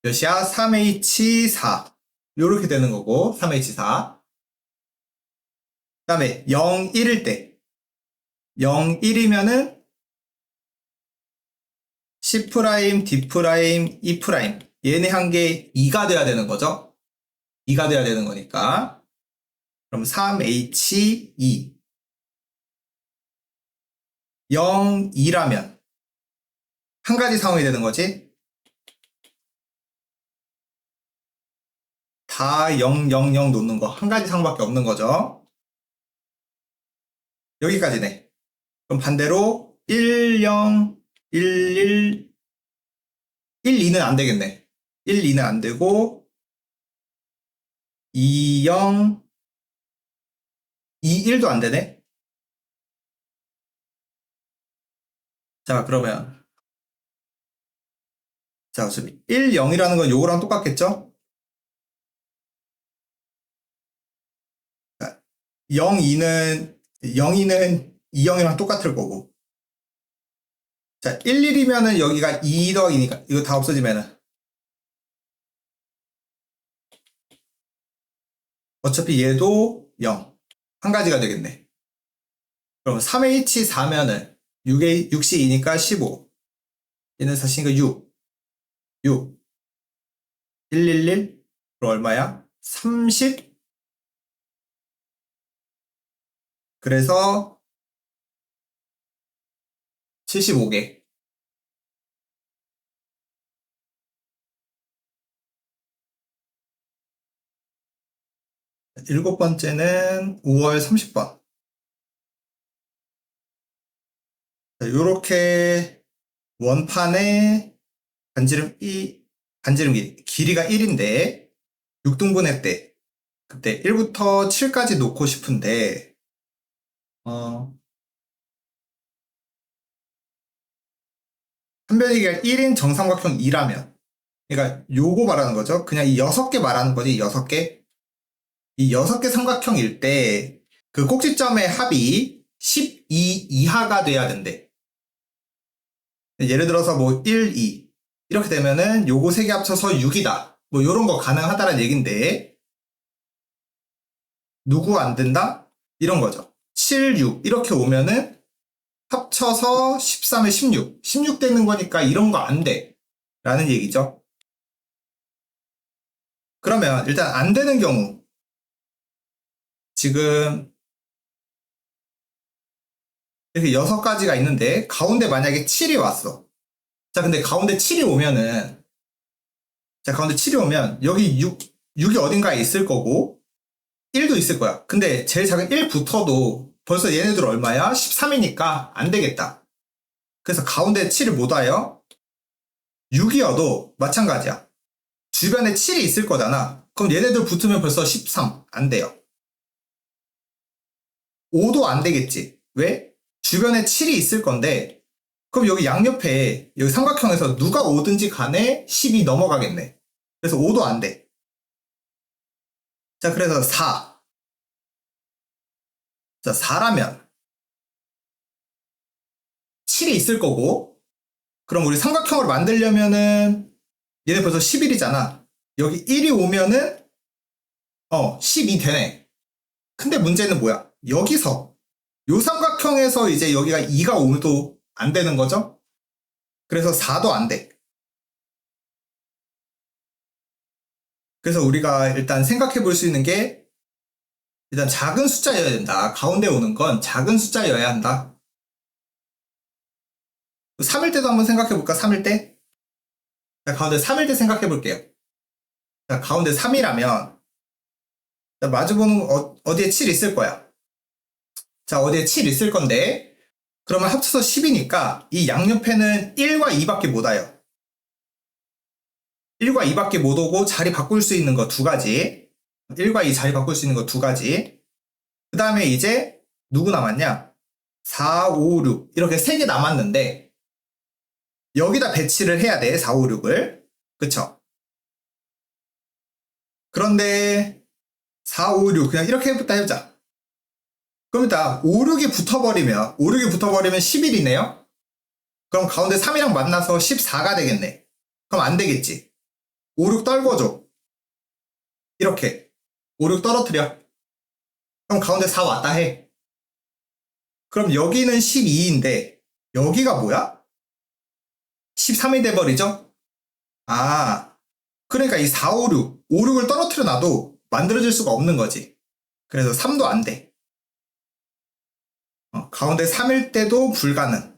몇이야? 3H4. 요렇게 되는 거고 3H4. 그 다음에 0, 1일 때 0, 1이면은 C', D', E'. 얘네 한 개 2가 돼야 되는 거죠. 2가 돼야 되는 거니까. 그럼 3H2. 0, 2라면 한 가지 상황이 되는 거지. 다 0, 0, 0 놓는 거 한 가지 상황밖에 없는 거죠. 여기까지네. 그럼 반대로 1, 0, 1, 2는 안 되겠네. 1, 2는 안 되고 2, 0, 2, 1도 안 되네. 자, 그러면 자, 어차피 1, 0이라는 건 요거랑 똑같겠죠? 0, 2는 2, 0이랑 똑같을 거고. 자, 1, 1이면은 여기가 2 더하기니까 이거 다 없어지면은 어차피 얘도 0. 한 가지가 되겠네. 그럼 3H4면은 6이 2니까 15. 얘는 4시니까 6. 111? 그럼 얼마야? 30? 그래서 75개. 일곱 번째는 5월 30번. 이렇게 원판에 반지름 길이가 1인데 6등분의 때 그때 1부터 7까지 놓고 싶은데 한변이가 1인 정삼각형 2라면 그러니까 요거 말하는 거죠. 그냥 이 6개 말하는 거지. 6개. 이 6개 삼각형일 때 그 꼭지점의 합이 12 이하가 돼야 된대. 예를 들어서 뭐 1, 2 이렇게 되면은 요거 3개 합쳐서 6이다. 뭐 요런 거 가능하다는 얘긴데 누구 안 된다? 이런 거죠. 7, 6 이렇게 오면은 합쳐서 13에 16. 16 되는 거니까 이런 거 안 돼. 라는 얘기죠. 그러면 일단 안 되는 경우. 지금 이렇게 6가지가 있는데 가운데 만약에 7이 왔어. 자, 근데 가운데 7이 오면은 가운데 7이 오면 여기 6이 어딘가에 있을 거고 1도 있을 거야. 근데 제일 작은 1부터도 벌써 얘네들 얼마야? 13이니까 안 되겠다. 그래서 가운데 7을 못 와요. 6이어도 마찬가지야. 주변에 7이 있을 거잖아. 그럼 얘네들 붙으면 벌써 13. 안 돼요. 5도 안 되겠지. 왜? 주변에 7이 있을 건데 그럼 여기 양옆에 여기 삼각형에서 누가 오든지 간에 10이 넘어가겠네. 그래서 5도 안 돼. 자, 그래서 4. 자, 4라면 7이 있을 거고 그럼 우리 삼각형을 만들려면은 얘네 벌써 11이잖아. 여기 1이 오면은 12 되네. 근데 문제는 뭐야? 여기서 요 삼각형에서 이제 여기가 2가 오도 안 되는 거죠? 그래서 4도 안 돼. 그래서 우리가 일단 생각해 볼 수 있는 게 일단 작은 숫자여야 된다. 가운데 오는 건 작은 숫자여야 한다. 3일 때도 한번 생각해 볼까? 3일 때? 자, 가운데 3일 때 생각해 볼게요. 자, 가운데 3이라면 마주보는 어디에 7 있을 거야. 자, 어디에 7 있을 건데 그러면 합쳐서 10이니까 이 양옆에는 1과 2밖에 못 와요. 1과 2밖에 못 오고 자리 바꿀 수 있는 거 2가지. 1과 2 자리 바꿀 수 있는 거 2가지. 그 다음에 이제 누구 남았냐? 4, 5, 6 이렇게 3개 남았는데 여기다 배치를 해야 돼. 4, 5, 6을. 그쵸? 그런데 4, 5, 6 그냥 이렇게 해보자. 그럼 일단 5, 6이 붙어버리면 11이네요? 그럼 가운데 3이랑 만나서 14가 되겠네. 그럼 안 되겠지. 5, 6 떨궈줘. 이렇게 5, 6 떨어뜨려. 그럼 가운데 4 왔다 해. 그럼 여기는 12인데 여기가 뭐야? 13이 돼버리죠? 아, 그러니까 이 4, 5, 6, 5, 6을 떨어뜨려 놔도 만들어질 수가 없는 거지. 그래서 3도 안 돼. 가운데 3일 때도 불가능.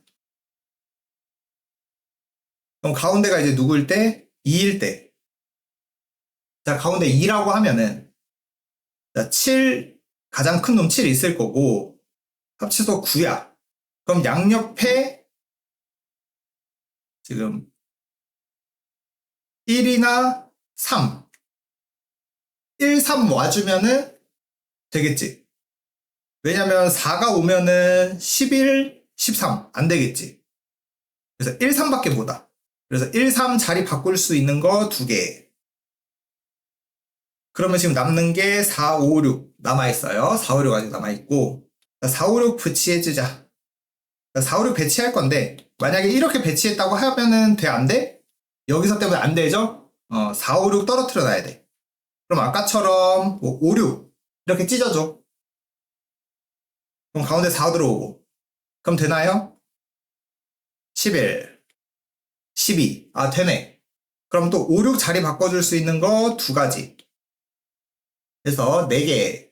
그럼 가운데가 이제 누구일 때? 2일 때. 자, 가운데 2라고 하면은 자, 7, 가장 큰 놈 7이 있을 거고 합쳐서 9야. 그럼 양옆에 지금 1이나 3, 1, 3 와주면은 되겠지. 왜냐면 4가 오면은 11, 13 안 되겠지. 그래서 1, 3밖에 못 와. 그래서 1, 3 자리 바꿀 수 있는 거 2개. 그러면 지금 남는 게 4, 5, 6 남아있어요. 4, 5, 6 아직 남아있고 4, 5, 6 배치해주자. 4, 5, 6 배치할 건데 만약에 이렇게 배치했다고 하면은 돼? 안 돼? 여기서 때문에 안 되죠? 4, 5, 6 떨어뜨려 놔야 돼. 그럼 아까처럼 5, 6 이렇게 찢어줘. 그럼 가운데 4 들어오고 그럼 되나요? 11, 12 아 되네. 그럼 또 5, 6 자리 바꿔줄 수 있는 거 2가지. 그래서 4개.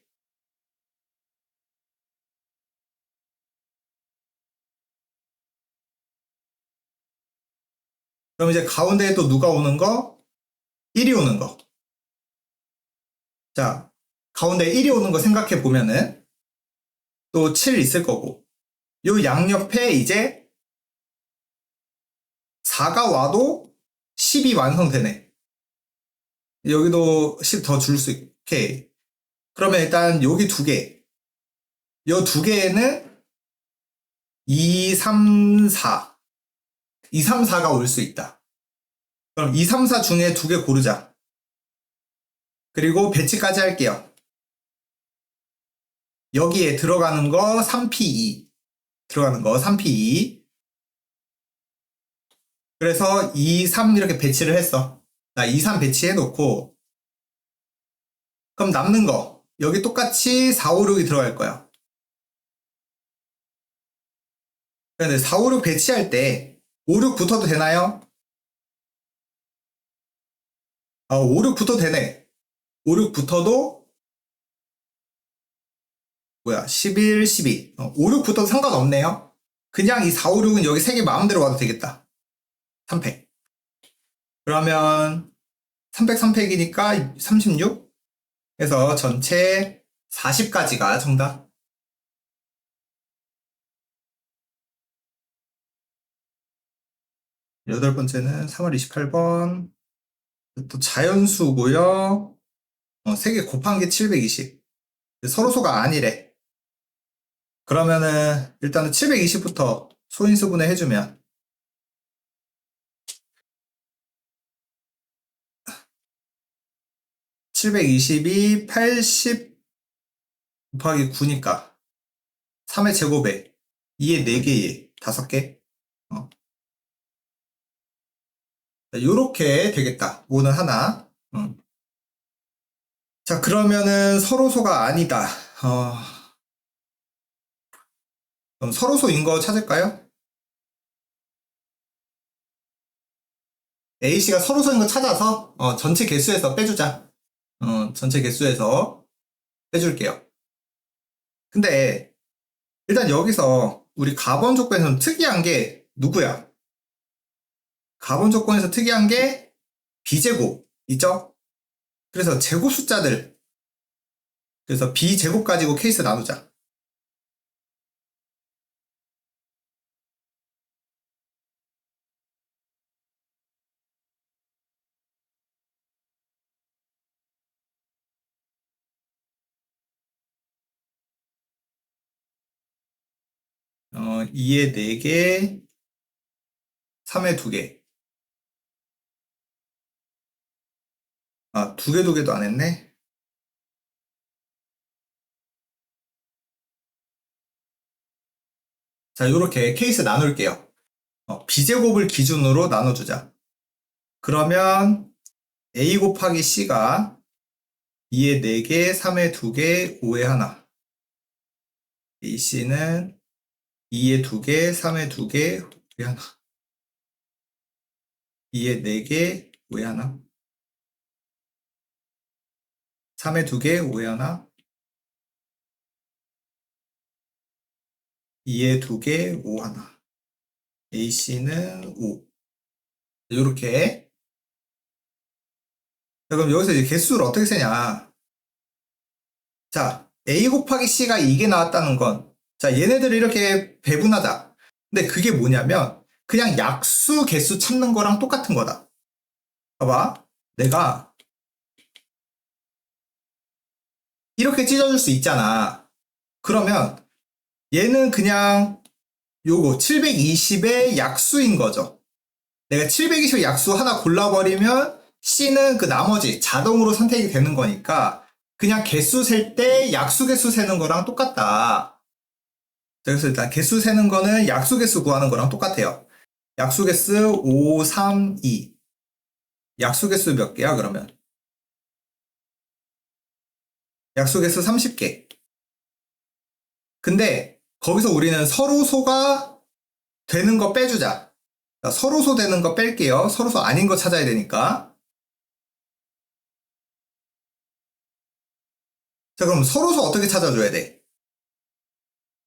그럼 이제 가운데에 또 누가 오는 거? 1이 오는 거. 자, 가운데 1이 오는 거 생각해 보면은 또 7 있을 거고 요 양옆에 이제 4가 와도 10이 완성되네. 여기도 10 더 줄 수 있게. 그러면 일단 여기 2개. 요 2개에는 2, 3, 4. 2, 3, 4가 올 수 있다. 그럼 2, 3, 4 중에 2개 고르자. 그리고 배치까지 할게요. 여기에 들어가는 거 3P2. 들어가는 거 3P2. 그래서 2, 3 이렇게 배치를 했어. 나 2, 3 배치해 놓고 그럼 남는 거 여기 똑같이 4, 5, 6이 들어갈 거야. 근데 4, 5, 6 배치할 때 5, 6 붙어도 되나요? 5, 6 붙어도 되네. 5, 6 붙어도 뭐야 11, 12 5, 6 붙어도 상관없네요. 그냥 이 4, 5, 6은 여기 3개 마음대로 와도 되겠다. 3팩. 그러면 3팩 3팩이니까 36? 그래서 전체 40까지가 정답. 여덟 번째는 3월 28번. 또 자연수고요. 3개 곱한 게 720. 서로소가 아니래. 그러면은 일단은 720부터 소인수분해 해주면 720이 80 곱하기 9니까 3의 제곱에 2의 4개에 5개. 요렇게 되겠다. 5는 하나. 자, 그러면은 서로소가 아니다. 그럼 서로소인 거 찾을까요? A씨가 서로소인 거 찾아서 전체 개수에서 빼주자. 전체 개수에서 빼줄게요. 근데 일단 여기서 우리 가번 조건에서는 특이한 게 누구야? 가번 조건에서 특이한 게 B제곱 있죠? 그래서 제곱 숫자들, 그래서 B제곱 가지고 케이스 나누자. 어, 2에 4개, 3에 2개. 2개 2개도 안 했네. 자, 요렇게 케이스 나눌게요. B제곱을 기준으로 나눠주자. 그러면 A 곱하기 C가 2에 4개, 3에 2개, 5에 하나. AC는 2에 2개, 3에 2개, 5에 하나. 2에 4개, 5에 하나. 3에 2개, 5에 하나. 2에 2개, 5 하나. AC는 5. 이렇게. 자, 그럼 여기서 이제 개수를 어떻게 세냐. 자, A 곱하기 C가 이게 나왔다는 건, 자, 얘네들을 이렇게 배분하자. 근데 그게 뭐냐면, 그냥 약수 개수 찾는 거랑 똑같은 거다. 봐봐. 내가 이렇게 찢어줄 수 있잖아. 그러면 얘는 그냥 요거 720의 약수인 거죠. 내가 720의 약수 하나 골라버리면 C는 그 나머지 자동으로 선택이 되는 거니까 그냥 개수 셀 때 약수 개수 세는 거랑 똑같다. 그래서 일단 개수 세는 거는 약수 개수 구하는 거랑 똑같아요. 약수 개수 5, 3, 2. 약수 개수 몇 개야 그러면? 약수 개수 30개. 근데 거기서 우리는 서로소가 되는 거 빼주자. 자, 서로소 되는 거 뺄게요. 서로소 아닌 거 찾아야 되니까. 자, 그럼 서로소 어떻게 찾아줘야 돼?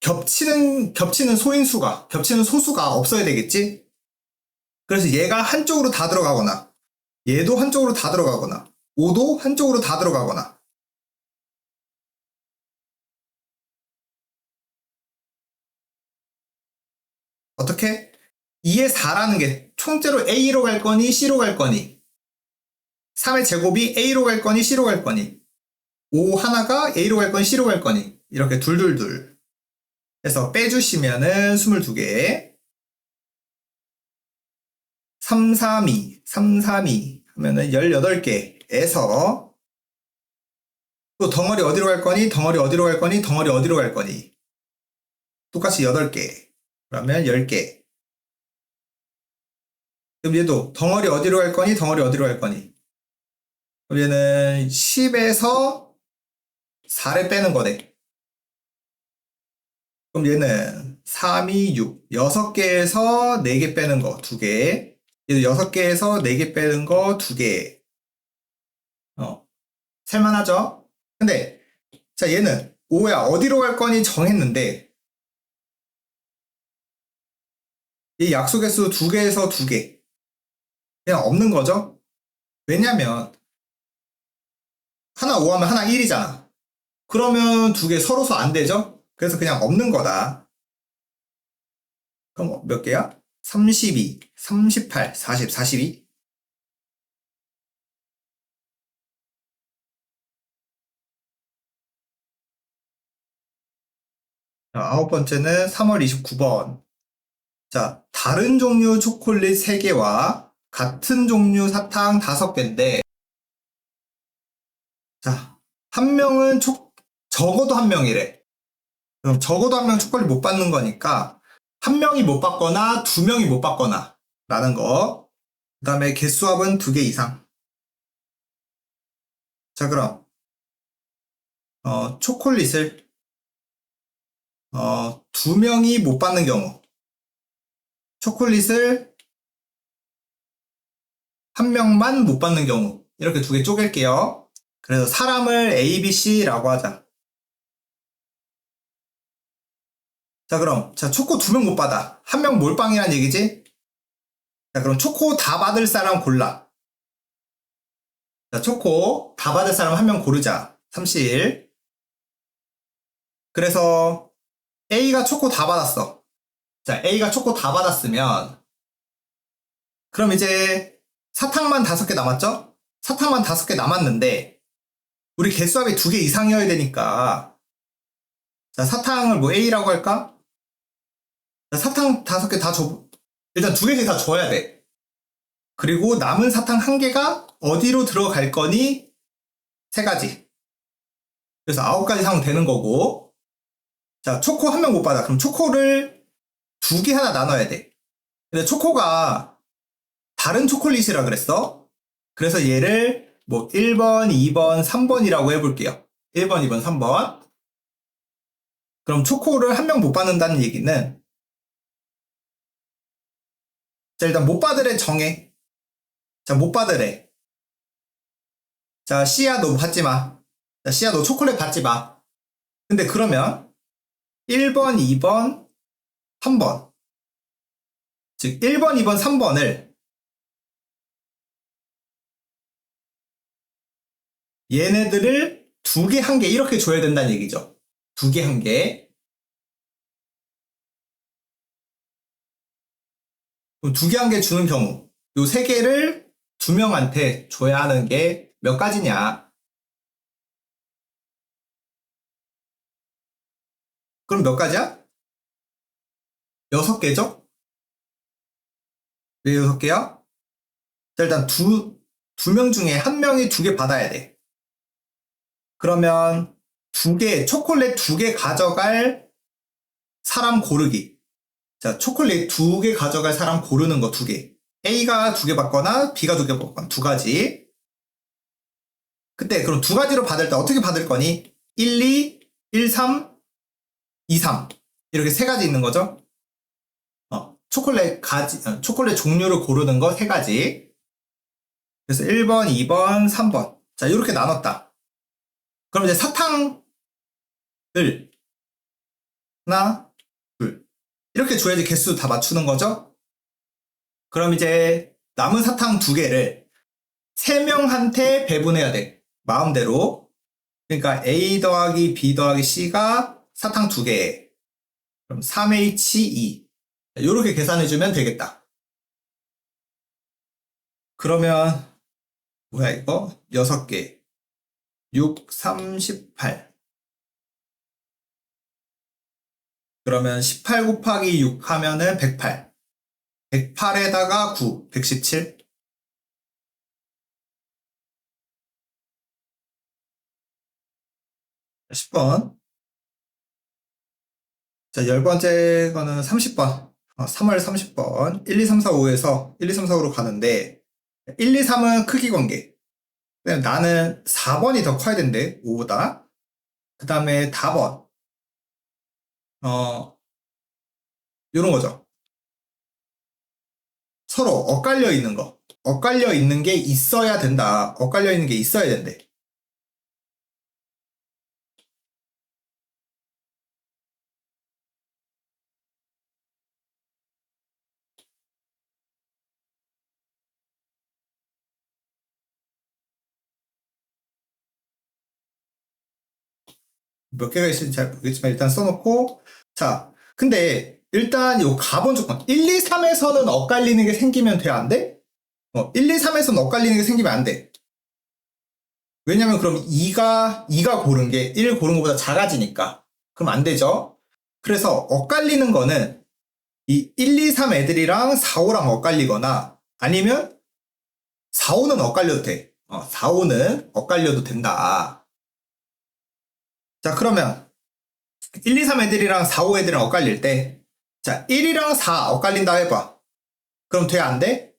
겹치는 겹치는 소수가 없어야 되겠지? 그래서 얘가 한쪽으로 다 들어가거나, 얘도 한쪽으로 다 들어가거나, 5도 한쪽으로 다 들어가거나. 어떻게? 2의 4라는 게 총째로 A로 갈 거니, C로 갈 거니, 3의 제곱이 A로 갈 거니, C로 갈 거니, 5 하나가 A로 갈 거니, C로 갈 거니, 이렇게 둘둘둘. 해서 빼주시면은 22개. 3, 3, 2, 3, 3, 2 하면은 18개에서 또 덩어리 어디로 갈 거니? 덩어리 어디로 갈 거니? 덩어리 어디로 갈 거니? 똑같이 8개. 그러면 10개. 그럼 얘도 덩어리 어디로 갈 거니? 덩어리 어디로 갈 거니? 그럼 얘는 10에서 4를 빼는 거네. 그럼 얘는 3, 2, 6. 6개에서 4개 빼는 거 2개. 얘도 6개에서 4개 빼는 거 2개. 살만하죠? 근데, 자, 얘는 5야. 어디로 갈 거니 정했는데, 이 약수 개수 2개에서 2개. 그냥 없는 거죠? 왜냐면, 하나 5 하면 하나 1이잖아. 그러면 2개 서로서 안 되죠? 그래서 그냥 없는 거다. 그럼 몇 개야? 32, 38, 40, 42? 자, 아홉 번째는 3월 29번. 자, 다른 종류 초콜릿 3개와 같은 종류 사탕 5개인데, 자, 한 명은 적어도 한 명이래. 그럼 적어도 한 명 초콜릿 못 받는 거니까, 한 명이 못 받거나 2명이 못 받거나, 라는 거. 그 다음에 개수합은 2개 이상. 자, 그럼, 초콜릿을, 2명이 못 받는 경우, 초콜릿을 한 명만 못 받는 경우, 이렇게 2개 쪼갤게요. 그래서 사람을 A, B, C라고 하자. 자, 그럼, 자, 초코 2명 못 받아. 한 명 몰빵이란 얘기지? 자, 그럼 초코 다 받을 사람 골라. 자, 초코 다 받을 사람 한 명 고르자. 31. 그래서 A가 초코 다 받았어. 자, A가 초코 다 받았으면, 그럼 이제 사탕만 5개 남았죠? 사탕만 5개 남았는데, 우리 개수합이 2개 이상이어야 되니까, 자, 사탕을 뭐 A라고 할까? 자, 사탕 5개 다 줘. 일단 2개씩 다 줘야 돼. 그리고 남은 사탕 1개가 어디로 들어갈 거니? 3가지. 그래서 9가지 사면 되는 거고. 자, 초코 한 명 못 받아. 그럼 초코를 2개 하나 나눠야 돼. 근데 초코가 다른 초콜릿이라 그랬어. 그래서 얘를 뭐 1번, 2번, 3번이라고 해볼게요. 1번, 2번, 3번. 그럼 초코를 한 명 못 받는다는 얘기는, 자, 일단 못 받으래 정해. 자, 못 받으래. 자, C야, 너 받지 마. 자, C야, 너 초콜릿 받지 마. 근데 그러면 1번, 2번, 3번. 즉, 1번, 2번, 3번을 얘네들을 2개, 1개 이렇게 줘야 된다는 얘기죠. 2개, 1개. 그럼 2개, 1개 주는 경우, 요 3개를 2명한테 줘야 하는 게 몇 가지냐? 그럼 몇 가지야? 6개죠? 왜 6개야? 자, 일단 두 명 중에 한 명이 2개 받아야 돼. 그러면 2개, 초콜릿 2개 가져갈 사람 고르기. 자, 초콜릿 2개 가져갈 사람 고르는 거 2개. A가 2개 받거나 B가 2개 받거나 2가지. 그때 그럼 2가지로 받을 때 어떻게 받을 거니? 1, 2, 1, 3, 2, 3. 이렇게 3가지 있는 거죠? 초콜릿 종류를 고르는 거 3가지. 그래서 1번, 2번, 3번. 자, 이렇게 나눴다. 그럼 이제 사탕을 하나, 둘. 이렇게 줘야지 개수 다 맞추는 거죠? 그럼 이제 남은 사탕 2개를 3명한테 배분해야 돼. 마음대로. 그러니까 A 더하기 B 더하기 C가 사탕 2개. 그럼 3H2. 이렇게 계산해주면 되겠다. 그러면 뭐야 이거? 6개. 6, 3, 18. 그러면 18 곱하기 6 하면은 108. 108에다가 9, 117. 10번. 자, 10번째 거는 30번. 3월 30번. 1, 2, 3, 4, 5에서 1, 2, 3, 4, 5로 가는데 1, 2, 3은 크기 관계. 나는 4번이 더 커야 된대, 5보다. 그 다음에 4번. 요런 거죠. 서로 엇갈려 있는 거. 엇갈려 있는 게 있어야 된다. 엇갈려 있는 게 있어야 된대. 몇 개가 있을지 잘 모르겠지만 일단 써놓고, 자, 근데 일단 요 가본 조건 1, 2, 3에서는 엇갈리는 게 생기면 돼, 안 돼? 1, 2, 3에서는 엇갈리는 게 생기면 안 돼. 왜냐면 그럼 2가 고른 게 1 고른 것보다 작아지니까. 그럼 안 되죠? 그래서 엇갈리는 거는 이 1, 2, 3 애들이랑 4, 5랑 엇갈리거나 아니면 4, 5는 엇갈려도 돼. 4, 5는 엇갈려도 된다. 자, 그러면 1, 2, 3 애들이랑 4, 5 애들이랑 엇갈릴 때, 자, 1이랑 4 엇갈린다 해봐. 그럼 돼, 안 돼?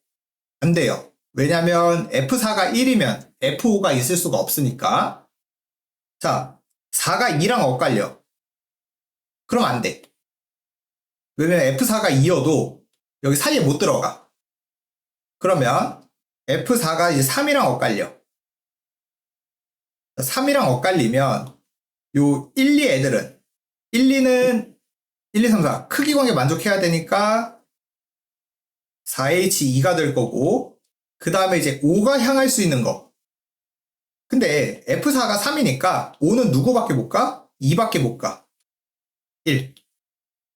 안 돼요. 왜냐면 F4가 1이면 F5가 있을 수가 없으니까. 자, 4가 2랑 엇갈려. 그럼 안 돼. 왜냐면 F4가 2여도 여기 사이에 못 들어가. 그러면 F4가 이제 3이랑 엇갈려. 3이랑 엇갈리면 요 1, 2 애들은 1, 2는 1, 2, 3, 4 크기 관계 만족해야 되니까 4H2가 될 거고 그 다음에 이제 5가 향할 수 있는 거. 근데 F4가 3이니까 5는 누구밖에 못 가? 2밖에 못 가. 1.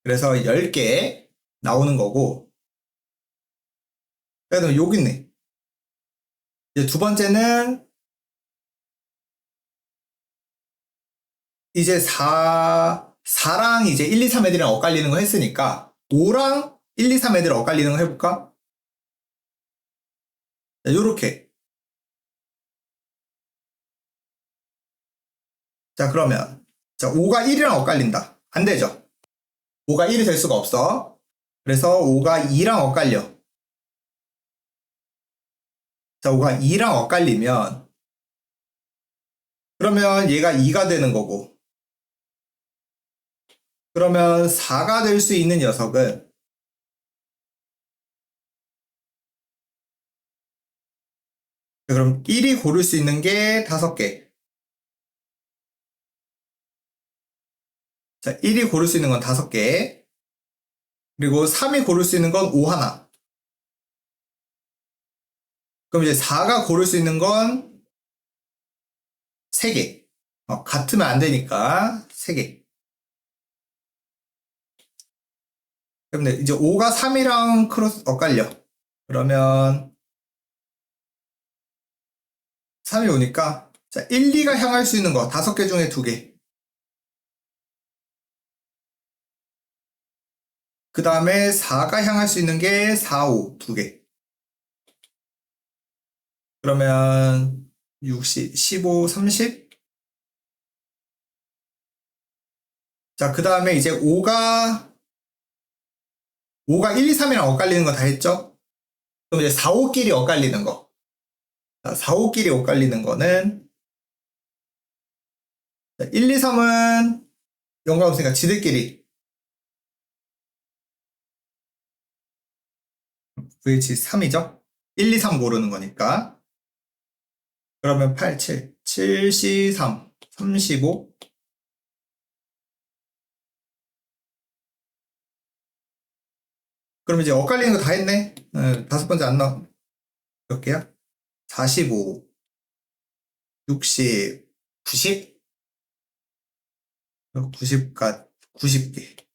그래서 10개 나오는 거고 그래도 여기 있네. 이제 두 번째는 이제 4랑 이제 1, 2, 3 애들이랑 엇갈리는 거 했으니까 5랑 1, 2, 3 애들 엇갈리는 거 해볼까? 자, 요렇게. 자, 그러면 자, 5가 1이랑 엇갈린다. 안 되죠. 5가 1이 될 수가 없어. 그래서 5가 2랑 엇갈려. 자, 5가 2랑 엇갈리면 그러면 얘가 2가 되는 거고 그러면 4가 될 수 있는 녀석은 그럼 1이 고를 수 있는 게 5개. 자, 1이 고를 수 있는 건 5개. 그리고 3이 고를 수 있는 건 5 하나. 그럼 이제 4가 고를 수 있는 건 3개. 같으면 안 되니까 3개. 그럼 이제 5가 3이랑 크로스 엇갈려. 그러면 3이 오니까 자, 1, 2가 향할 수 있는 거 5개 중에 2개. 그 다음에 4가 향할 수 있는 게 4, 5, 2개. 그러면 60, 15, 30? 자, 그 다음에 이제 5가 1, 2, 3이랑 엇갈리는 거 다 했죠? 그럼 이제 4, 5끼리 엇갈리는 거. 자, 4, 5끼리 엇갈리는 거는 1, 2, 3은 연관 없으니까 지들끼리 VH 3이죠? 1, 2, 3 모르는 거니까. 그러면 8, 7, 73, 35. 그럼 이제 엇갈리는 거 다 했네? 5번째 안 나와. 몇 개야? 45, 60, 90? 90가 90개.